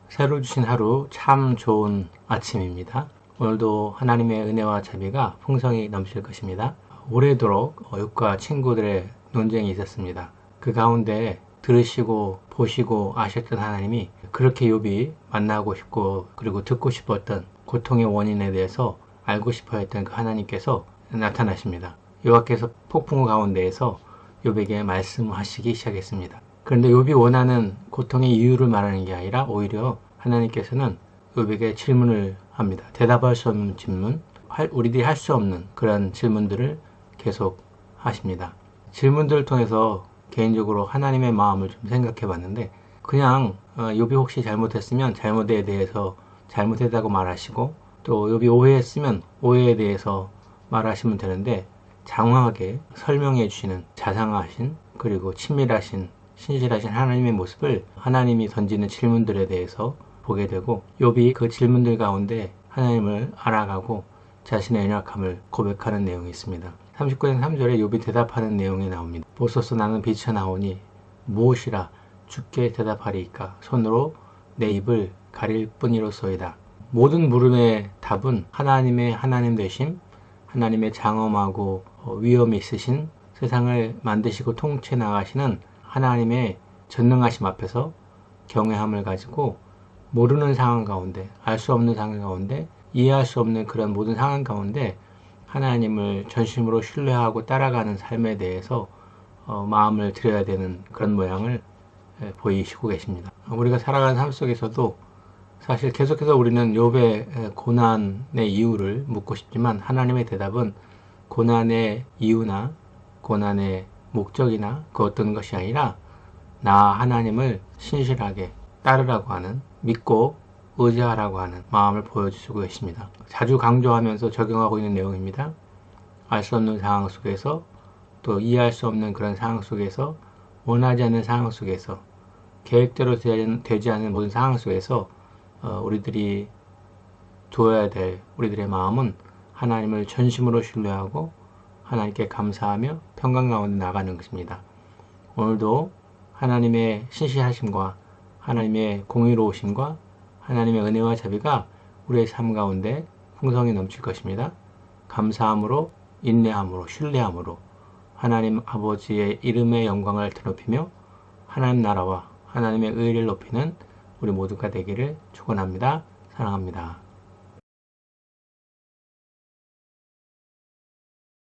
새로 주신 하루 참 좋은 아침입니다. 오늘도 하나님의 은혜와 자비가 풍성히 넘칠 것입니다. 오래도록 욥과 친구들의 논쟁이 있었습니다. 그 가운데 들으시고 보시고 아셨던 하나님이 그렇게 욥이 만나고 싶고 그리고 듣고 싶었던 고통의 원인에 대해서 알고 싶어 했던 그 하나님께서 나타나십니다. 여호와께서 폭풍 가운데에서 욥에게 말씀하시기 시작했습니다. 그런데 욥이 원하는 고통의 이유를 말하는 게 아니라 오히려 하나님께서는 욥에게 질문을 합니다. 대답할 수 없는 질문, 우리들이 할 수 없는 그런 질문들을 계속 하십니다. 질문들을 통해서 개인적으로 하나님의 마음을 좀 생각해 봤는데 그냥 욥이 혹시 잘못했으면 잘못에 대해서 잘못했다고 말하시고 또 욥이 오해했으면 오해에 대해서 말하시면 되는데 장황하게 설명해 주시는 자상하신 그리고 친밀하신 신실하신 하나님의 모습을 하나님이 던지는 질문들에 대해서 보게 되고 욥이 그 질문들 가운데 하나님을 알아가고 자신의 연약함을 고백하는 내용이 있습니다. 39장 3절에 욥이 대답하는 내용이 나옵니다. 보소서 나는 비쳐나오니 무엇이라 주께 대답하리이까 손으로 내 입을 가릴 뿐이로소이다. 모든 물음의 답은 하나님의 하나님 되심, 하나님의 장엄하고 위엄이 있으신 세상을 만드시고 통치 나가시는 하나님의 전능하심 앞에서 경외함을 가지고 모르는 상황 가운데, 알 수 없는 상황 가운데, 이해할 수 없는 그런 모든 상황 가운데 하나님을 전심으로 신뢰하고 따라가는 삶에 대해서 마음을 들여야 되는 그런 모양을 보이시고 계십니다. 우리가 살아가는 삶 속에서도 사실 계속해서 우리는 욥의 고난의 이유를 묻고 싶지만 하나님의 대답은 고난의 이유나 고난의 목적이나 그 어떤 것이 아니라 나 하나님을 신실하게 따르라고 하는 믿고 의지하라고 하는 마음을 보여주시고 계십니다. 자주 강조하면서 적용하고 있는 내용입니다. 알 수 없는 상황 속에서 또 이해할 수 없는 그런 상황 속에서 원하지 않는 상황 속에서 계획대로 되지 않는 모든 상황 속에서 우리들이 두어야 될 우리들의 마음은 하나님을 전심으로 신뢰하고 하나님께 감사하며 평강 가운데 나가는 것입니다. 오늘도 하나님의 신실하심과 하나님의 공의로우심과 하나님의 은혜와 자비가 우리의 삶 가운데 풍성히 넘칠 것입니다. 감사함으로 인내함으로 신뢰함으로 하나님 아버지의 이름의 영광을 드높이며 하나님 나라와 하나님의 의를 높이는 우리 모두가 되기를 축원합니다. 사랑합니다.